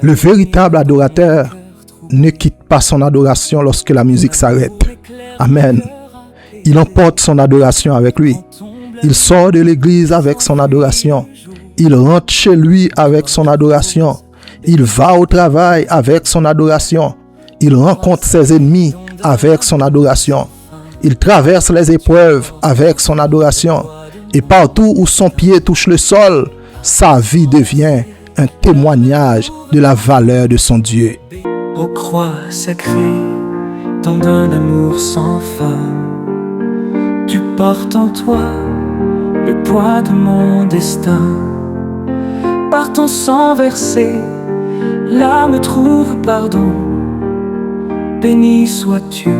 Le véritable adorateur ne quitte pas son adoration lorsque la musique s'arrête. Amen. Il emporte son adoration avec lui. Il sort de l'église avec son adoration. Il rentre chez lui avec son adoration. Il va au travail avec son adoration. Il rencontre ses ennemis avec son adoration. Il traverse les épreuves avec son adoration. Et partout où son pied touche le sol, sa vie devient un témoignage de la valeur de son Dieu. Aux croix sacrées, tant d'un amour sans fin. Tu portes en toi le poids de mon destin. Par ton sang versé, l'âme trouve pardon. Béni sois-tu,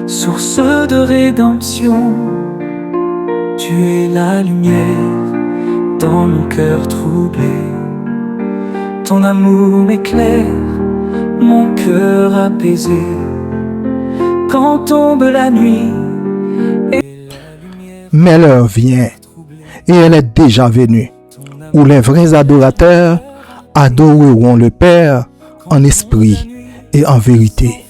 source de rédemption. Tu es la lumière dans mon cœur troublé. Ton amour m'éclaire, mon cœur apaisé. Quand tombe la nuit, mais l'heure vient, et elle est déjà venue, où les vrais adorateurs adoreront le Père en esprit et en vérité.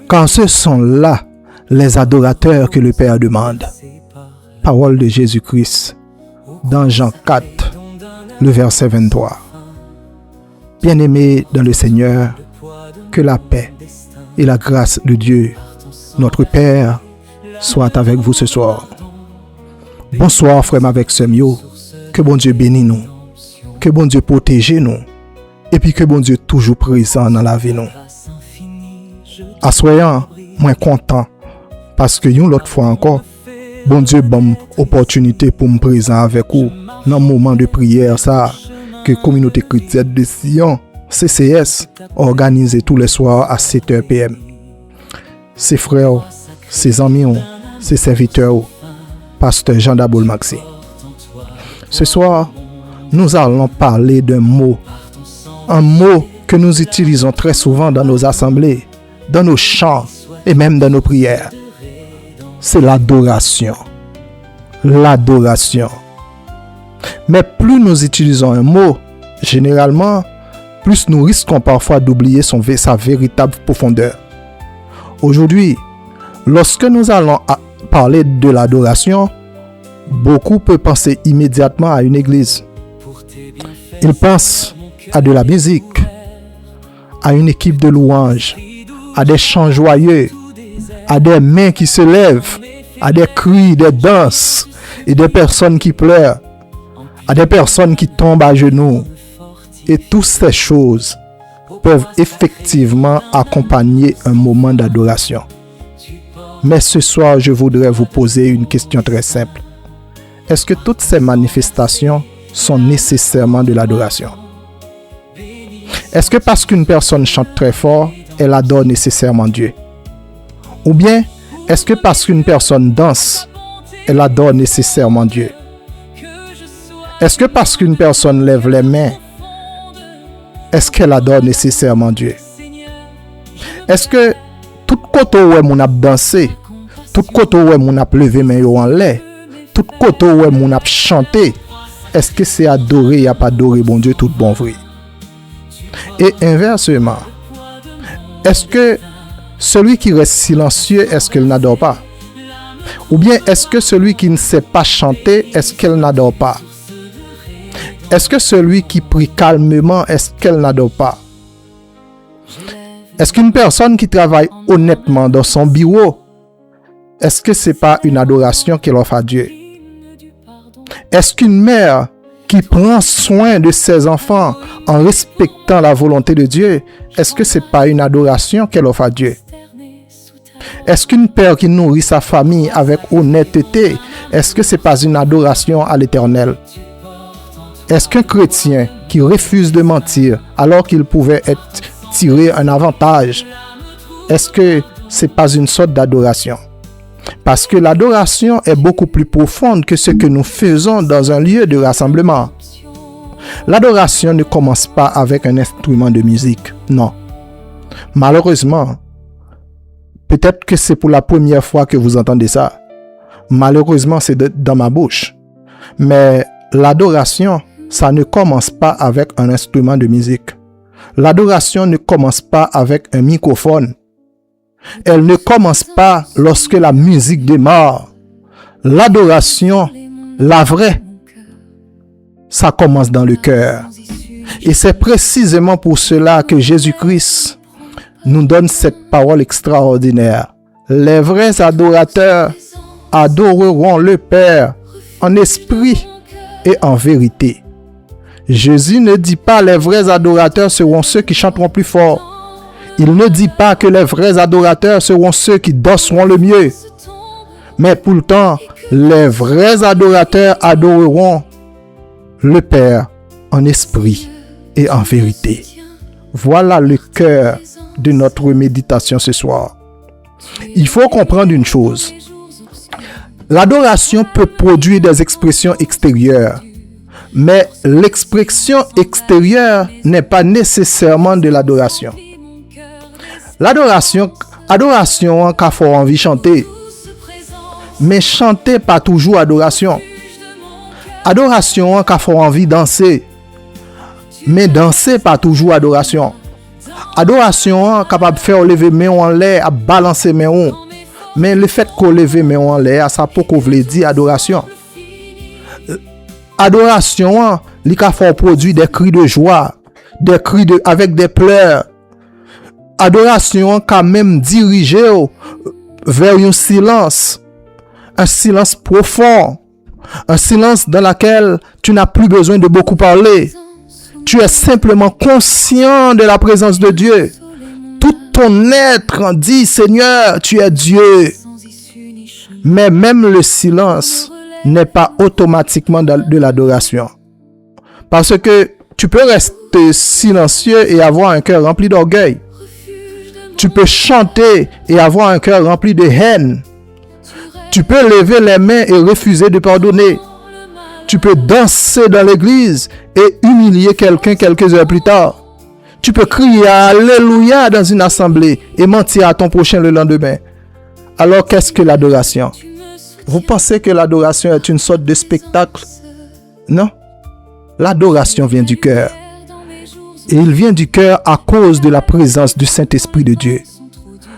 Car ce sont là les adorateurs que le Père demande. Parole de Jésus-Christ, dans Jean 4, le verset 23. Bien-aimés dans le Seigneur, que la paix et la grâce de Dieu, notre Père, soient avec vous ce soir. Bonsoir, frère avec Semio. Que bon Dieu bénisse nous. Que bon Dieu protège nous. Et puis que bon Dieu toujours présent dans la vie nous. Assoyant, moins content. Parce que une autre fois encore, bon Dieu donne opportunité pour me présenter avec vous dans le moment de prière ça que communauté chrétienne de Sion, CCS, organise tous les soirs à 7h PM. Ses frères, ses amis, ses serviteurs, pasteur Jean Daboul Maxi. Ce soir, nous allons parler d'un mot. Un mot que nous utilisons très souvent dans nos assemblées, dans nos chants et même dans nos prières. C'est l'adoration. L'adoration. Mais plus nous utilisons un mot, généralement, plus nous risquons parfois d'oublier sa véritable profondeur. Aujourd'hui, lorsque nous allons parler de l'adoration, beaucoup peuvent penser immédiatement à une église. Ils pensent à de la musique, à une équipe de louanges, à des chants joyeux, à des mains qui se lèvent, à des cris, des danses et des personnes qui pleurent, à des personnes qui tombent à genoux. Et toutes ces choses peuvent effectivement accompagner un moment d'adoration. Mais ce soir, je voudrais vous poser une question très simple. Est-ce que toutes ces manifestations sont nécessairement de l'adoration? Est-ce que parce qu'une personne chante très fort, elle adore nécessairement Dieu? Ou bien, est-ce que parce qu'une personne danse, elle adore nécessairement Dieu? Est-ce que parce qu'une personne lève les mains, est-ce qu'elle adore nécessairement Dieu? Est-ce que tout côté où mon a dansé, tout côté où mon a levé main en l'air, tout côté où mon a chanté, est-ce que c'est adorer et pas adorer bon Dieu tout bon vrai? Et inversement, est-ce que celui qui reste silencieux, est-ce qu'il n'adore pas? Ou bien est-ce que celui qui ne sait pas chanter, est-ce qu'elle n'adore pas? Est-ce que celui qui prie calmement, est-ce qu'elle n'adore pas? Est-ce qu'une personne qui travaille honnêtement dans son bureau, est-ce que ce n'est pas une adoration qu'elle offre à Dieu? Est-ce qu'une mère qui prend soin de ses enfants en respectant la volonté de Dieu, est-ce que ce n'est pas une adoration qu'elle offre à Dieu? Est-ce qu'une père qui nourrit sa famille avec honnêteté, est-ce que ce n'est pas une adoration à l'Éternel? Est-ce qu'un chrétien qui refuse de mentir alors qu'il pouvait tirer un avantage, est-ce que ce n'est pas une sorte d'adoration? Parce que l'adoration est beaucoup plus profonde que ce que nous faisons dans un lieu de rassemblement. L'adoration ne commence pas avec un instrument de musique, non. Malheureusement, peut-être que c'est pour la première fois que vous entendez ça. Malheureusement, c'est dans ma bouche. Mais l'adoration, ça ne commence pas avec un instrument de musique. L'adoration ne commence pas avec un microphone. Elle ne commence pas lorsque la musique démarre. L'adoration, la vraie, ça commence dans le cœur. Et c'est précisément pour cela que Jésus-Christ nous donne cette parole extraordinaire. Les vrais adorateurs adoreront le Père en esprit et en vérité. Jésus ne dit pas les vrais adorateurs seront ceux qui chanteront plus fort. Il ne dit pas que les vrais adorateurs seront ceux qui danseront le mieux. Mais pourtant, les vrais adorateurs adoreront le Père en esprit et en vérité. Voilà le cœur de notre méditation ce soir. Il faut comprendre une chose. L'adoration peut produire des expressions extérieures, mais l'expression extérieure n'est pas nécessairement de l'adoration. Adoration qu'a fort envie de chanter, mais chanter pas toujours adoration. Adoration qu'a fort envie de danser, mais danser pas toujours adoration. Adoration capable de faire lever main en l'air, à balancer main, mais le fait qu'on leve main en l'air, ça peut qu'on veut dire adoration. Adoration, li ka fort produit des cris de joie, des cris avec des pleurs. Adoration qu'a même dirigé vers un silence profond, un silence dans lequel tu n'as plus besoin de beaucoup parler. Tu es simplement conscient de la présence de Dieu. Tout ton être dit, Seigneur, tu es Dieu. Mais même le silence n'est pas automatiquement de l'adoration. Parce que tu peux rester silencieux et avoir un cœur rempli d'orgueil. Tu peux chanter et avoir un cœur rempli de haine. Tu peux lever les mains et refuser de pardonner. Tu peux danser dans l'église et humilier quelqu'un quelques heures plus tard. Tu peux crier Alléluia dans une assemblée et mentir à ton prochain le lendemain. Alors qu'est-ce que l'adoration? Vous pensez que l'adoration est une sorte de spectacle? Non. L'adoration vient du cœur. Et il vient du cœur à cause de la présence du Saint-Esprit de Dieu.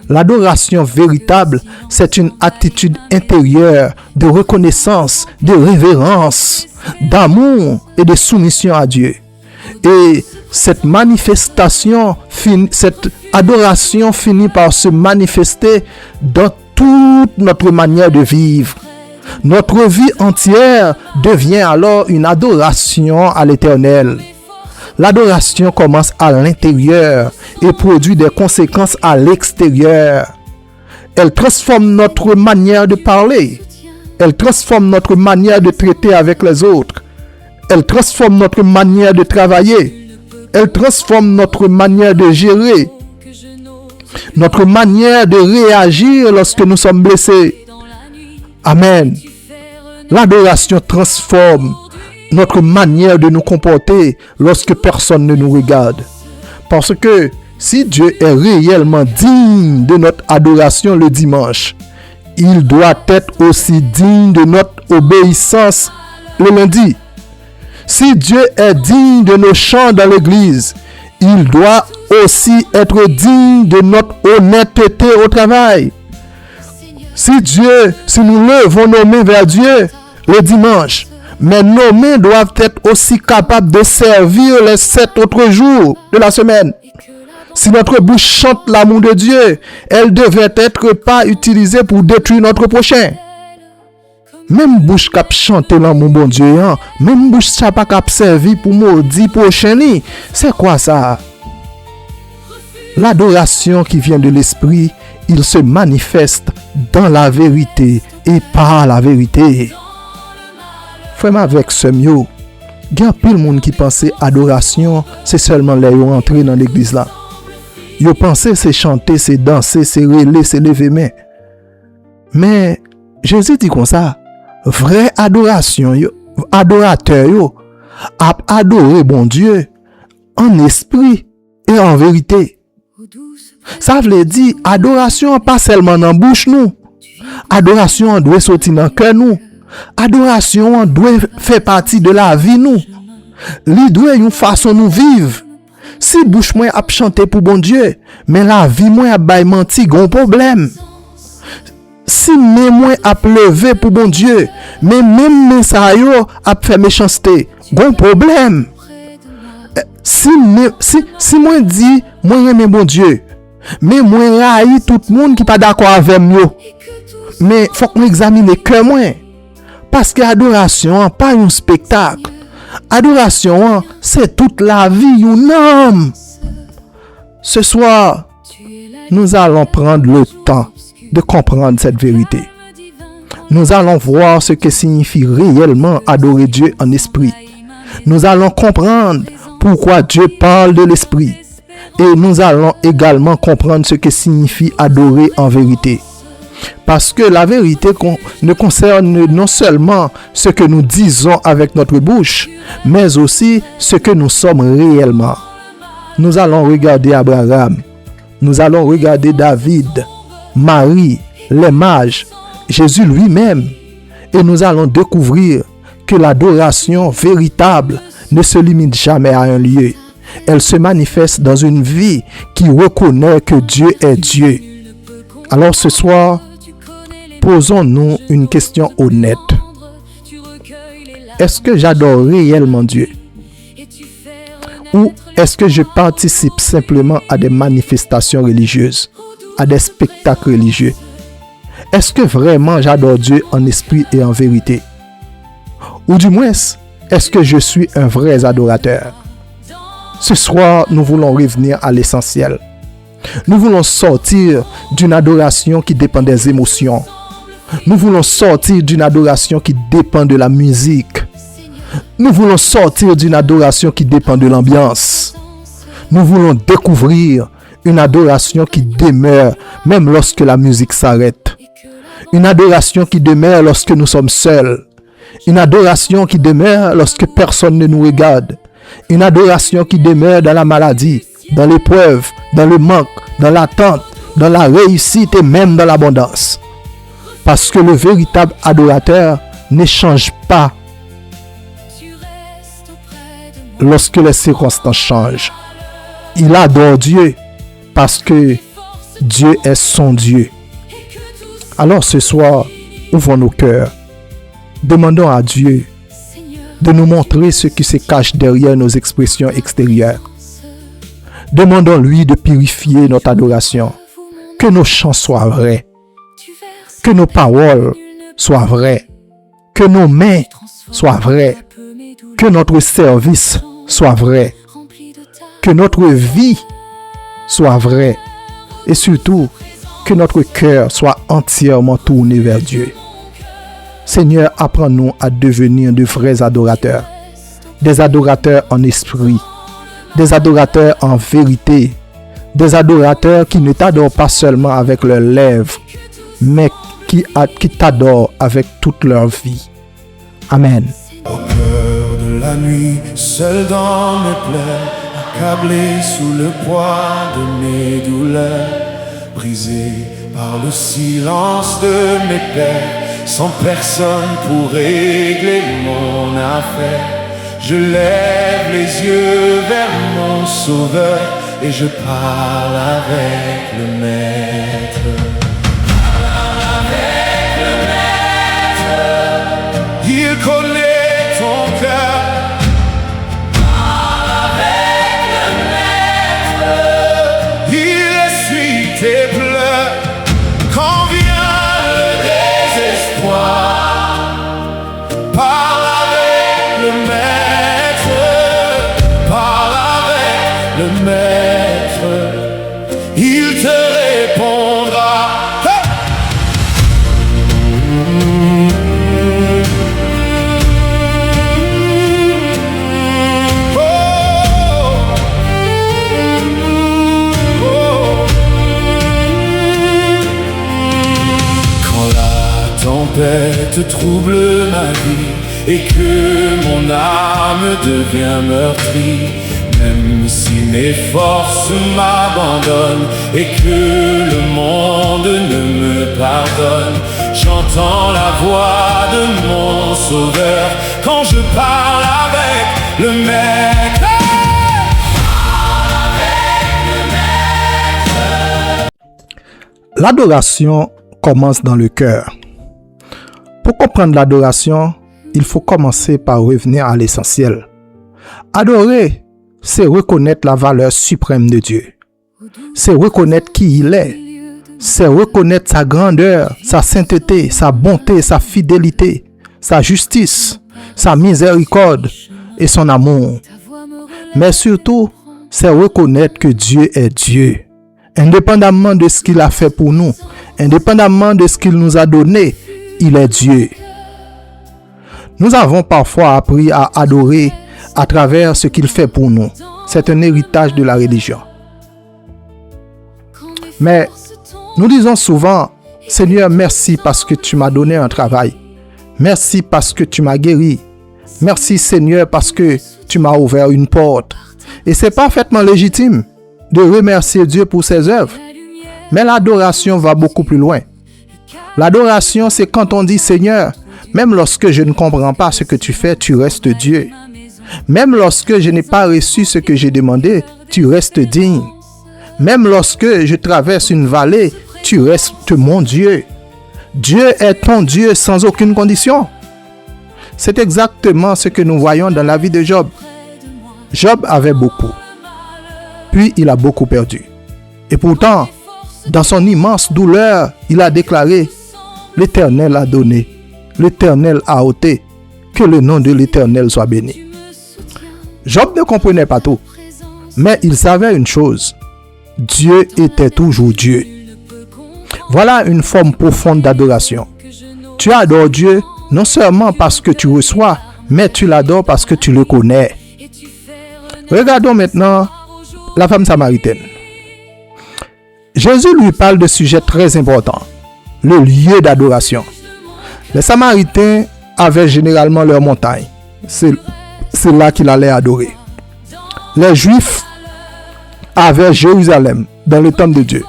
L'adoration véritable, c'est une attitude intérieure de reconnaissance, de révérence, d'amour et de soumission à Dieu. Et cette manifestation, cette adoration finit par se manifester dans toute notre manière de vivre. Notre vie entière devient alors une adoration à l'Éternel. L'adoration commence à l'intérieur et produit des conséquences à l'extérieur. Elle transforme notre manière de parler. Elle transforme notre manière de traiter avec les autres. Elle transforme notre manière de travailler. Elle transforme notre manière de gérer. Notre manière de réagir lorsque nous sommes blessés. Amen. L'adoration transforme notre manière de nous comporter lorsque personne ne nous regarde. Parce que si Dieu est réellement digne de notre adoration le dimanche, il doit être aussi digne de notre obéissance le lundi. Si Dieu est digne de nos chants dans l'église, il doit aussi être digne de notre honnêteté au travail. Si nous levons nos mains vers Dieu le dimanche, mais nos mains doivent être aussi capables de servir les 7 autres jours de la semaine. Si notre bouche chante l'amour de Dieu, elle devrait être pas utilisée pour détruire notre prochain. Même bouche qui chante l'amour bon Dieu, même bouche ça pas cap servi pour maudire prochain ni. C'est quoi ça? L'adoration qui vient de l'esprit, il se manifeste dans la vérité et par la vérité. Frère avec ce mieux, il y a peu de monde qui pense adoration, c'est seulement les gens entrer dans l'église là. Ils pensent c'est chanter, c'est danser, c'est relayer, c'est lever main. Mais Jésus dit comme ça, vraie adoration, adorateur a adoré bon Dieu en esprit et en vérité. Ça veut dire adoration pas seulement dans bouche nous. Adoration doit sortir dans cœur nous. Adoration doit faire partie de la vie nous. Li doit une façon nous vivre. Si bouche moi a chanté pour bon Dieu, mais la vie moi a bay menti, gon problème. Si moi a levé pour bon Dieu, mais même ça yo a fait méchanceté, gon problème. Si moi dit moi aime bon Dieu, mais moi raï tout le monde qui pas d'accord avec moi. Mais faut qu'on examine que moi. Parce que adoration pas un spectacle. Adoration c'est toute la vie un homme. Ce soir, nous allons prendre le temps de comprendre cette vérité. Nous allons voir ce que signifie réellement adorer Dieu en esprit. Nous allons comprendre pourquoi Dieu parle de l'esprit. Et nous allons également comprendre ce que signifie adorer en vérité. Parce que la vérité ne concerne non seulement ce que nous disons avec notre bouche, mais aussi ce que nous sommes réellement. Nous allons regarder Abraham, nous allons regarder David, Marie, les mages, Jésus lui-même, et nous allons découvrir que l'adoration véritable ne se limite jamais à un lieu. Elle se manifeste dans une vie qui reconnaît que Dieu est Dieu. Alors ce soir, posons-nous une question honnête. Est-ce que j'adore réellement Dieu? Ou est-ce que je participe simplement à des manifestations religieuses, à des spectacles religieux? Est-ce que vraiment j'adore Dieu en esprit et en vérité? Ou du moins, est-ce que je suis un vrai adorateur? Ce soir, nous voulons revenir à l'essentiel. Nous voulons sortir d'une adoration qui dépend des émotions. Nous voulons sortir d'une adoration qui dépend de la musique. Nous voulons sortir d'une adoration qui dépend de l'ambiance. Nous voulons découvrir une adoration qui demeure même lorsque la musique s'arrête. Une adoration qui demeure lorsque nous sommes seuls. Une adoration qui demeure lorsque personne ne nous regarde. Une adoration qui demeure dans la maladie, dans l'épreuve, dans le manque, dans l'attente, dans la réussite et même dans l'abondance. Parce que le véritable adorateur n'échange pas lorsque les circonstances changent. Il adore Dieu parce que Dieu est son Dieu. Alors ce soir, ouvrons nos cœurs. Demandons à Dieu de nous montrer ce qui se cache derrière nos expressions extérieures. Demandons-lui de purifier notre adoration. Que nos chants soient vrais. Que nos paroles soient vraies. Que nos mains soient vraies. Que notre service soit vrai. Que notre vie soit vraie. Et surtout, que notre cœur soit entièrement tourné vers Dieu. Seigneur, apprends-nous à devenir de vrais adorateurs. Des adorateurs en esprit. Des adorateurs en vérité. Des adorateurs qui ne t'adorent pas seulement avec leurs lèvres, mais qui t'adorent avec toute leur vie. Amen. Au cœur de la nuit, seul dans mes plaies, accablé sous le poids de mes douleurs, brisé par le silence de mes pères, sans personne pour régler mon affaire. Je lève les yeux vers mon sauveur et je parle avec le maître. Il connaît ton cœur. Parle avec le maître. Il essuie tes pleurs. Quand vient le désespoir, parle avec le maître. Parle avec le maître. Il te répondra. Te trouble ma vie et que mon âme devient meurtrie, même si mes forces m'abandonnent et que le monde ne me pardonne, j'entends la voix de mon sauveur quand je parle avec le maître. L'adoration commence dans le cœur. Pour comprendre l'adoration, il faut commencer par revenir à l'essentiel. Adorer, c'est reconnaître la valeur suprême de Dieu. C'est reconnaître qui il est. C'est reconnaître sa grandeur, sa sainteté, sa bonté, sa fidélité, sa justice, sa miséricorde et son amour. Mais surtout, c'est reconnaître que Dieu est Dieu. Indépendamment de ce qu'il a fait pour nous, indépendamment de ce qu'il nous a donné, il est Dieu. Nous avons parfois appris à adorer à travers ce qu'il fait pour nous. C'est un héritage de la religion. Mais nous disons souvent, Seigneur, merci parce que tu m'as donné un travail. Merci parce que tu m'as guéri. Merci Seigneur parce que tu m'as ouvert une porte. Et c'est parfaitement légitime de remercier Dieu pour ses œuvres. Mais l'adoration va beaucoup plus loin. L'adoration, c'est quand on dit Seigneur, même lorsque je ne comprends pas ce que tu fais, tu restes Dieu. Même lorsque je n'ai pas reçu ce que j'ai demandé, tu restes digne. Même lorsque je traverse une vallée, tu restes mon Dieu. Dieu est ton Dieu sans aucune condition. C'est exactement ce que nous voyons dans la vie de Job. Job avait beaucoup. Puis il a beaucoup perdu. Et pourtant, dans son immense douleur, il a déclaré, l'Éternel a donné, l'Éternel a ôté, que le nom de l'Éternel soit béni. Job ne comprenait pas tout, mais il savait une chose, Dieu était toujours Dieu. Voilà une forme profonde d'adoration. Tu adores Dieu non seulement parce que tu reçois, mais tu l'adores parce que tu le connais. Regardons maintenant la femme samaritaine. Jésus lui parle de sujets très importants, le lieu d'adoration. Les Samaritains avaient généralement leur montagne. C'est là qu'il allait adorer. Les Juifs avaient Jérusalem, dans le temple de Dieu.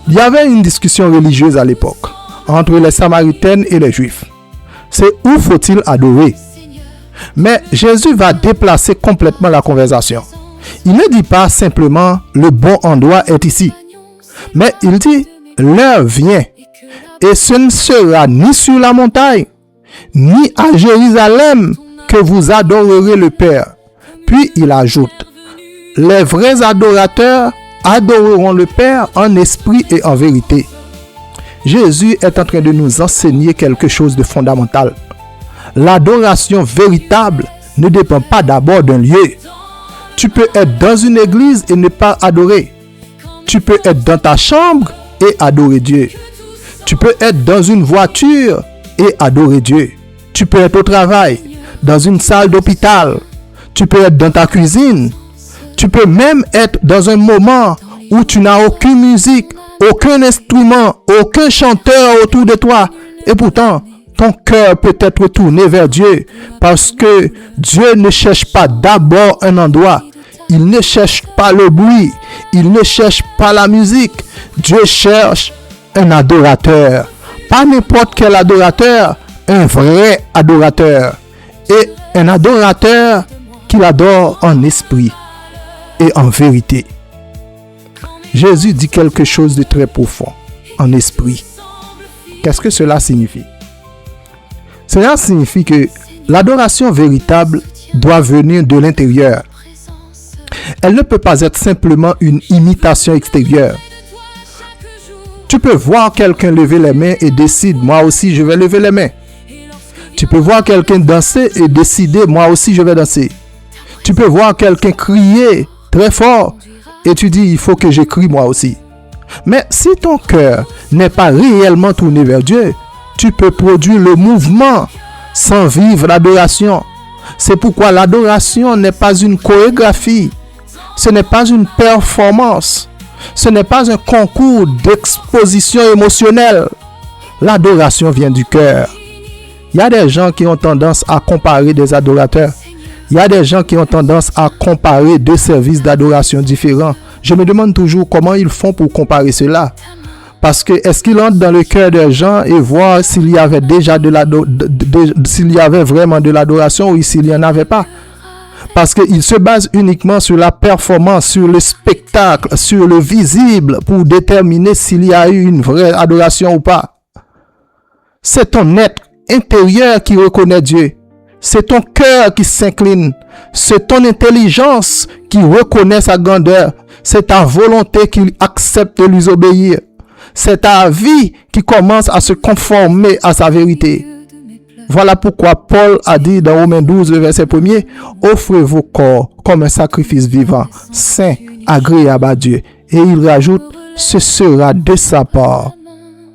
Il y avait une discussion religieuse à l'époque entre les Samaritaines et les Juifs. C'est où faut-il adorer? Mais Jésus va déplacer complètement la conversation. Il ne dit pas simplement le bon endroit est ici. Mais il dit l'heure vient et ce ne sera ni sur la montagne ni à Jérusalem que vous adorerez le Père. Puis il ajoute, les vrais adorateurs adoreront le Père en esprit et en vérité. Jésus est en train de nous enseigner quelque chose de fondamental. L'adoration véritable ne dépend pas d'abord d'un lieu. Tu peux être dans une église et ne pas adorer. Tu peux être dans ta chambre et adorer Dieu. Tu peux être dans une voiture et adorer Dieu. Tu peux être au travail, dans une salle d'hôpital. Tu peux être dans ta cuisine. Tu peux même être dans un moment où tu n'as aucune musique, aucun instrument, aucun chanteur autour de toi. Et pourtant, ton cœur peut être tourné vers Dieu parce que Dieu ne cherche pas d'abord un endroit. Il ne cherche pas le bruit. Il ne cherche pas la musique. Dieu cherche un adorateur. Pas n'importe quel adorateur, un vrai adorateur. Et un adorateur qu'il adore en esprit et en vérité. Jésus dit quelque chose de très profond, en esprit. Qu'est-ce que cela signifie? Cela signifie que l'adoration véritable doit venir de l'intérieur. Elle ne peut pas être simplement une imitation extérieure. Tu peux voir quelqu'un lever les mains et décider, moi aussi je vais lever les mains. Tu peux voir quelqu'un danser et décider, moi aussi je vais danser. Tu peux voir quelqu'un crier très fort et tu dis, il faut que je crie moi aussi. Mais si ton cœur n'est pas réellement tourné vers Dieu, tu peux produire le mouvement sans vivre l'adoration. C'est pourquoi l'adoration n'est pas une chorégraphie. Ce n'est pas une performance. Ce n'est pas un concours d'exposition émotionnelle. L'adoration vient du cœur. Il y a des gens qui ont tendance à comparer des adorateurs. Il y a des gens qui ont tendance à comparer deux services d'adoration différents. Je me demande toujours comment ils font pour comparer cela. Parce que est-ce qu'ils entrent dans le cœur des gens et voient s'il y avait déjà s'il y avait vraiment de l'adoration ou s'il n'y en avait pas? Parce qu'il se base uniquement sur la performance, sur le spectacle, sur le visible pour déterminer s'il y a eu une vraie adoration ou pas. C'est ton être intérieur qui reconnaît Dieu. C'est ton cœur qui s'incline. C'est ton intelligence qui reconnaît sa grandeur. C'est ta volonté qui accepte de lui obéir. C'est ta vie qui commence à se conformer à sa vérité. Voilà pourquoi Paul a dit dans Romains 12, verset 1er, « Offrez vos corps comme un sacrifice vivant, saint, agréable à Dieu. » Et il rajoute, « Ce sera de sa part,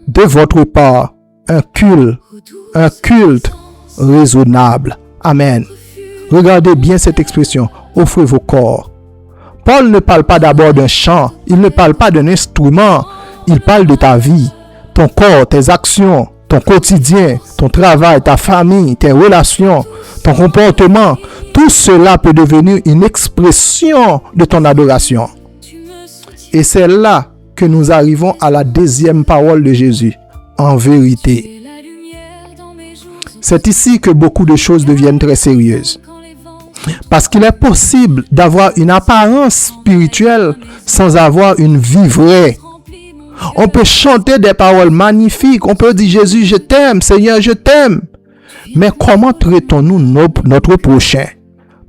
de votre part, un culte raisonnable. » Amen. Regardez bien cette expression, « Offrez vos corps ». Paul ne parle pas d'abord d'un chant, il ne parle pas d'un instrument, il parle de ta vie, ton corps, tes actions, ton quotidien, ton travail, ta famille, tes relations, ton comportement. Tout cela peut devenir une expression de ton adoration. Et c'est là que nous arrivons à la deuxième parole de Jésus. En vérité. C'est ici que beaucoup de choses deviennent très sérieuses. Parce qu'il est possible d'avoir une apparence spirituelle sans avoir une vie vraie. On peut chanter des paroles magnifiques. On peut dire, Jésus, je t'aime. Seigneur, je t'aime. Mais comment traitons-nous notre prochain?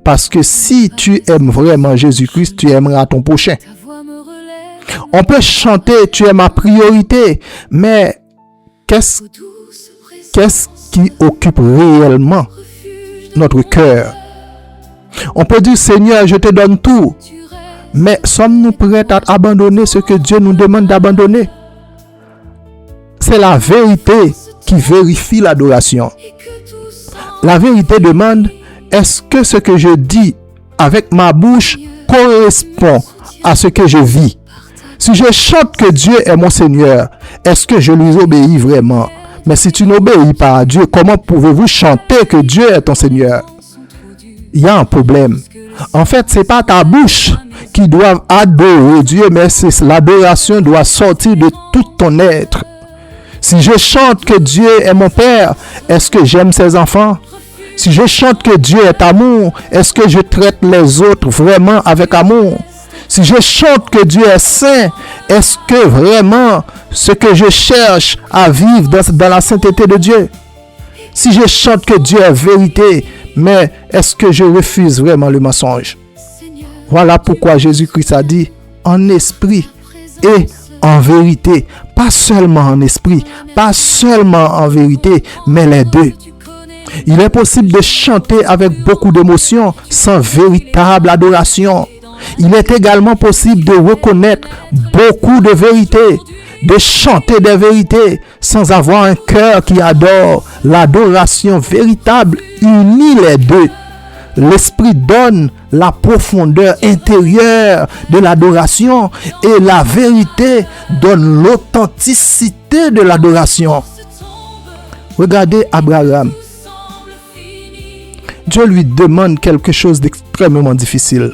Parce que si tu aimes vraiment Jésus-Christ, tu aimeras ton prochain. On peut chanter, tu es ma priorité. Mais qu'est-ce qui occupe réellement notre cœur? On peut dire, Seigneur, je te donne tout. Mais sommes-nous prêts à abandonner ce que Dieu nous demande d'abandonner? C'est la vérité qui vérifie l'adoration. La vérité demande, est-ce que ce que je dis avec ma bouche correspond à ce que je vis? Si je chante que Dieu est mon Seigneur, est-ce que je lui obéis vraiment? Mais si tu n'obéis pas à Dieu, comment pouvez-vous chanter que Dieu est ton Seigneur? Il y a un problème. En fait, c'est pas ta bouche qui doit adorer Dieu, mais c'est l'adoration doit sortir de tout ton être. Si je chante que Dieu est mon Père, est-ce que j'aime ses enfants? Si je chante que Dieu est amour, est-ce que je traite les autres vraiment avec amour? Si je chante que Dieu est saint, est-ce que vraiment ce que je cherche à vivre dans la sainteté de Dieu? Si je chante que Dieu est vérité, mais est-ce que je refuse vraiment le mensonge? Voilà pourquoi Jésus-Christ a dit en esprit et en vérité. Pas seulement en esprit, pas seulement en vérité, mais les deux. Il est possible de chanter avec beaucoup d'émotion sans véritable adoration. Il est également possible de reconnaître beaucoup de vérité, de chanter des vérités sans avoir un cœur qui adore. L'adoration véritable unit les deux. L'esprit donne la profondeur intérieure de l'adoration et la vérité donne l'authenticité de l'adoration. Regardez Abraham. Dieu lui demande quelque chose d'extrêmement difficile.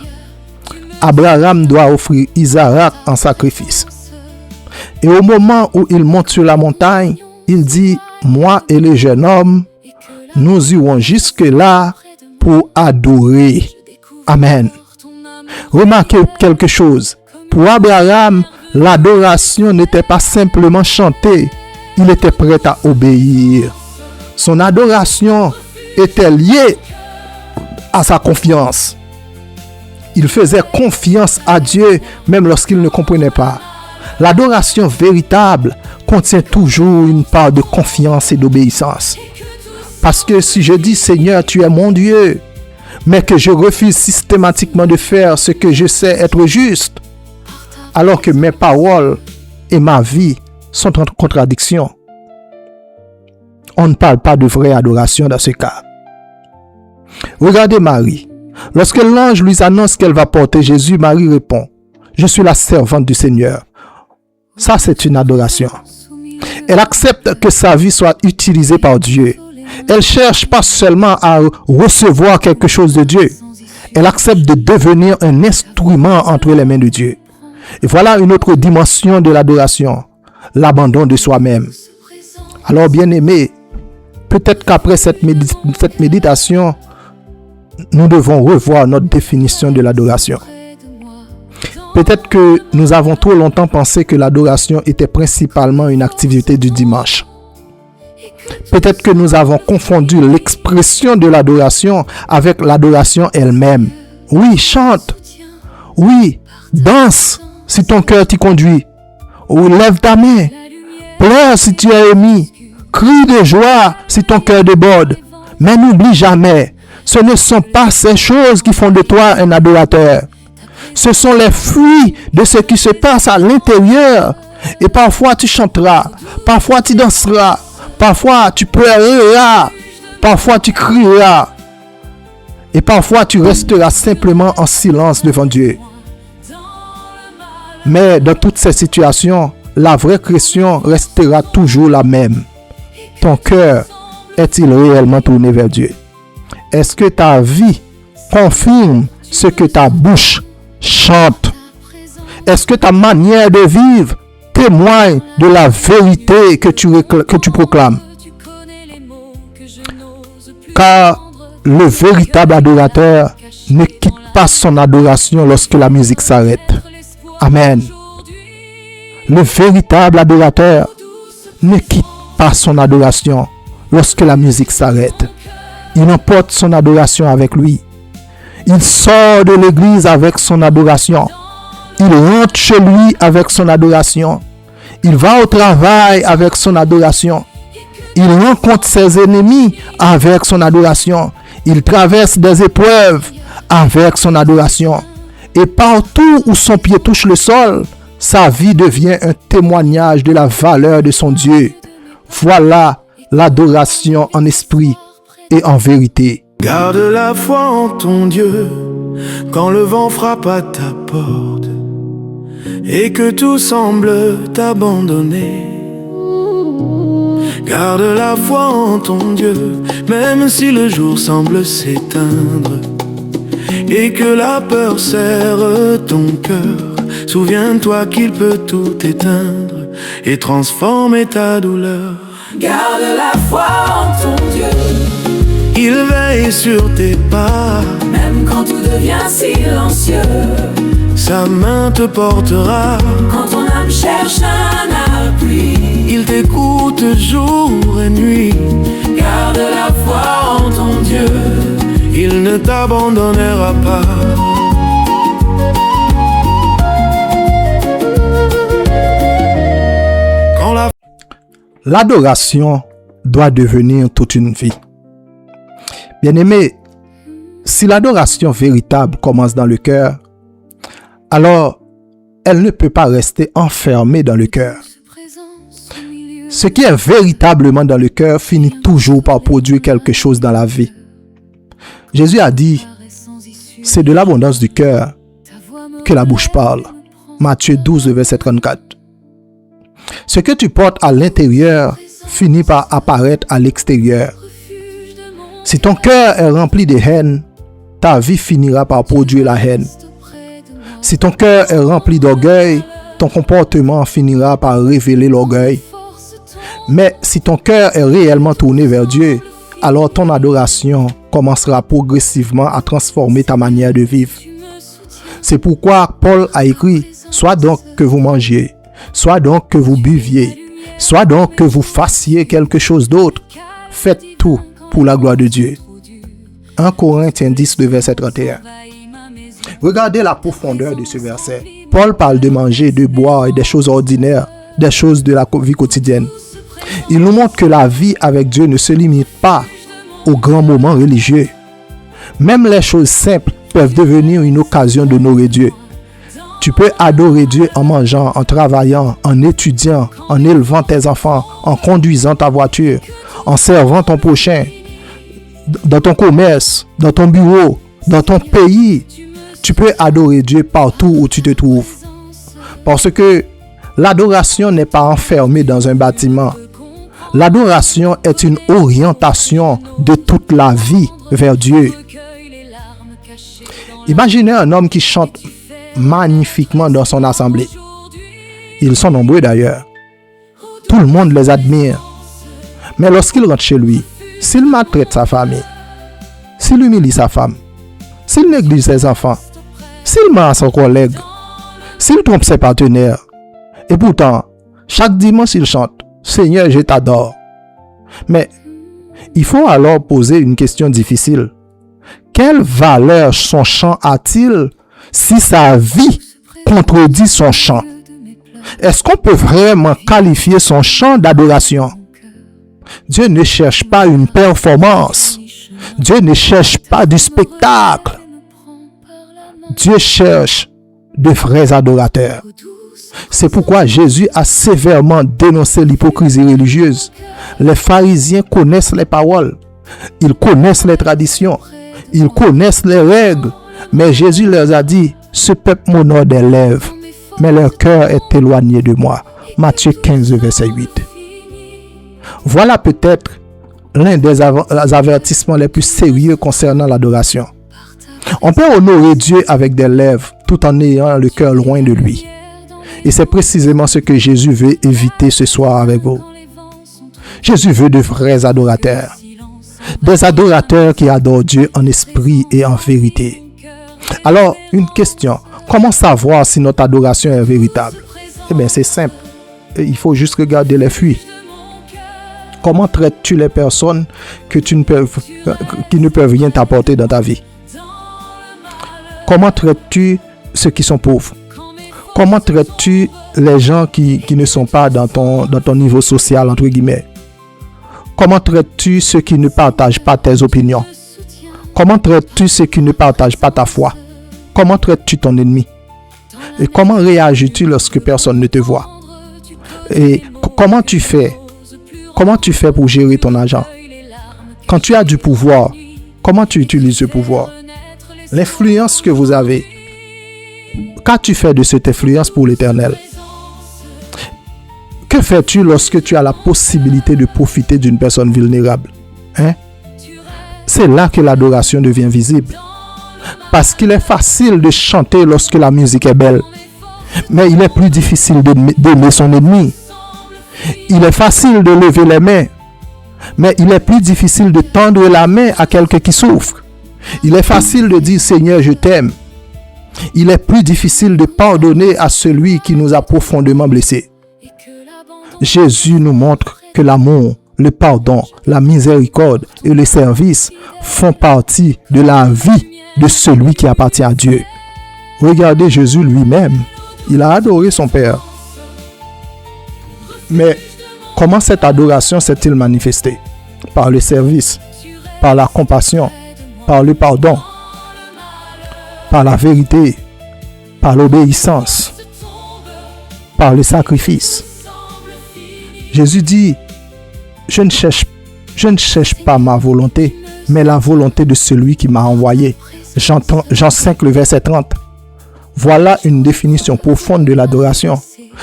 Abraham doit offrir Isaac en sacrifice. Et au moment où il monte sur la montagne, il dit, moi et le jeune homme, nous irons jusque-là pour adorer. Amen. Remarquez quelque chose. Pour Abraham, l'adoration n'était pas simplement chanter, il était prêt à obéir. Son adoration était liée à sa confiance. Il faisait confiance à Dieu même lorsqu'il ne comprenait pas. L'adoration véritable contient toujours une part de confiance et d'obéissance. Parce que si je dis Seigneur, tu es mon Dieu, mais que je refuse systématiquement de faire ce que je sais être juste, alors que mes paroles et ma vie sont en contradiction, on ne parle pas de vraie adoration dans ce cas. Regardez Marie. Lorsque l'ange lui annonce qu'elle va porter Jésus, Marie répond, je suis la servante du Seigneur. Ça, c'est une adoration. Elle accepte que sa vie soit utilisée par Dieu. Elle cherche pas seulement à recevoir quelque chose de Dieu. Elle accepte de devenir un instrument entre les mains de Dieu. Et voilà une autre dimension de l'adoration, l'abandon de soi-même. Alors, bien-aimé, peut-être qu'après cette méditation, nous devons revoir notre définition de l'adoration. Peut-être que nous avons trop longtemps pensé que l'adoration était principalement une activité du dimanche. Peut-être que nous avons confondu l'expression de l'adoration avec l'adoration elle-même. Oui, chante. Oui, danse si ton cœur t'y conduit. Ou lève ta main. Pleure si tu es ému. Crie de joie si ton cœur déborde. Mais n'oublie jamais, ce ne sont pas ces choses qui font de toi un adorateur. Ce sont les fruits de ce qui se passe à l'intérieur. Et parfois tu chanteras, parfois tu danseras, parfois tu pleureras, parfois tu crieras. Et parfois tu resteras simplement en silence devant Dieu. Mais dans toutes ces situations, la vraie question restera toujours la même. Ton cœur est-il réellement tourné vers Dieu? Est-ce que ta vie confirme ce que ta bouche chante? Est-ce que ta manière de vivre témoigne de la vérité que tu proclames? Car le véritable adorateur ne quitte pas son adoration lorsque la musique s'arrête. Amen. Le véritable adorateur ne quitte pas son adoration lorsque la musique s'arrête. Il emporte son adoration avec lui. Il sort de l'église avec son adoration. Il rentre chez lui avec son adoration. Il va au travail avec son adoration. Il rencontre ses ennemis avec son adoration. Il traverse des épreuves avec son adoration. Et partout où son pied touche le sol, sa vie devient un témoignage de la valeur de son Dieu. Voilà l'adoration en esprit et en vérité. Garde la foi en ton Dieu quand le vent frappe à ta porte et que tout semble t'abandonner. Garde la foi en ton Dieu même si le jour semble s'éteindre et que la peur serre ton cœur. Souviens-toi qu'il peut tout éteindre et transformer ta douleur. Garde la foi en ton Dieu. Il veille sur tes pas, même quand tout devient silencieux. Sa main te portera quand ton âme cherche un appui. Il t'écoute jour et nuit. Garde la foi en ton Dieu. Il ne t'abandonnera pas. L'adoration doit devenir toute une vie. Bien-aimé, si l'adoration véritable commence dans le cœur, alors elle ne peut pas rester enfermée dans le cœur. Ce qui est véritablement dans le cœur finit toujours par produire quelque chose dans la vie. Jésus a dit, c'est de l'abondance du cœur que la bouche parle. Matthieu 12, verset 34. Ce que tu portes à l'intérieur finit par apparaître à l'extérieur. Si ton cœur est rempli de haine, ta vie finira par produire la haine. Si ton cœur est rempli d'orgueil, ton comportement finira par révéler l'orgueil. Mais si ton cœur est réellement tourné vers Dieu, alors ton adoration commencera progressivement à transformer ta manière de vivre. C'est pourquoi Paul a écrit, soit donc que vous mangiez, soit donc que vous buviez, soit donc que vous fassiez quelque chose d'autre, faites tout pour la gloire de Dieu. 1 Corinthiens 10, verset 31. Regardez la profondeur de ce verset. Paul parle de manger, de boire et des choses ordinaires, des choses de la vie quotidienne. Il nous montre que la vie avec Dieu ne se limite pas aux grands moments religieux. Même les choses simples peuvent devenir une occasion d'honorer Dieu. Tu peux adorer Dieu en mangeant, en travaillant, en étudiant, en élevant tes enfants, en conduisant ta voiture, en servant ton prochain, dans ton commerce, dans ton bureau, dans ton pays. Tu peux adorer Dieu partout où tu te trouves. Parce que l'adoration n'est pas enfermée dans un bâtiment. L'adoration est une orientation de toute la vie vers Dieu. Imaginez un homme qui chante magnifiquement dans son assemblée. Ils sont nombreux d'ailleurs. Tout le monde les admire. Mais lorsqu'il rentre chez lui, s'il maltraite sa famille, s'il humilie sa femme, s'il néglige ses enfants, s'il ment à son collègue, s'il trompe ses partenaires, et pourtant, chaque dimanche il chante « Seigneur, je t'adore ». Mais il faut alors poser une question difficile. Quelle valeur son chant a-t-il si sa vie contredit son chant? Est-ce qu'on peut vraiment qualifier son chant d'adoration? Dieu ne cherche pas une performance. Dieu ne cherche pas du spectacle. Dieu cherche de vrais adorateurs. C'est pourquoi Jésus a sévèrement dénoncé l'hypocrisie religieuse. Les pharisiens connaissent les paroles. Ils connaissent les traditions. Ils connaissent les règles. Mais Jésus leur a dit, ce peuple m'honore des lèvres, mais leur cœur est éloigné de moi. Matthieu 15, verset 8. Voilà peut-être l'un des avertissements les plus sérieux concernant l'adoration. On peut honorer Dieu avec des lèvres tout en ayant le cœur loin de lui. Et c'est précisément ce que Jésus veut éviter ce soir avec vous. Jésus veut de vrais adorateurs. Des adorateurs qui adorent Dieu en esprit et en vérité. Alors, une question. Comment savoir si notre adoration est véritable? Eh bien, c'est simple. Il faut juste regarder les fruits. Comment traites-tu les personnes qui ne peuvent rien t'apporter dans ta vie? Comment traites-tu ceux qui sont pauvres? Comment traites-tu les gens qui ne sont pas dans ton niveau social, entre guillemets? Comment traites-tu ceux qui ne partagent pas tes opinions? Comment traites-tu ceux qui ne partagent pas ta foi? Comment traites-tu ton ennemi? Et comment réagis-tu lorsque personne ne te voit? Et comment tu fais pour gérer ton argent? Quand tu as du pouvoir, comment tu utilises ce pouvoir? L'influence que vous avez, qu'as-tu fait de cette influence pour l'Éternel? Que fais-tu lorsque tu as la possibilité de profiter d'une personne vulnérable? C'est là que l'adoration devient visible. Parce qu'il est facile de chanter lorsque la musique est belle. Mais il est plus difficile d'aimer son ennemi. Il est facile de lever les mains. Mais il est plus difficile de tendre la main à quelqu'un qui souffre. Il est facile de dire Seigneur, je t'aime. Il est plus difficile de pardonner à celui qui nous a profondément blessés. Jésus nous montre que l'amour, le pardon, la miséricorde et le service font partie de la vie de celui qui appartient à Dieu. Regardez Jésus lui-même. Il a adoré son Père. Mais comment cette adoration s'est-il manifestée? Par le service, par la compassion, par le pardon, par la vérité, par l'obéissance, par le sacrifice. Jésus dit, je ne cherche pas ma volonté, mais la volonté de celui qui m'a envoyé. Jean 5, le verset 30. Voilà une définition profonde de l'adoration.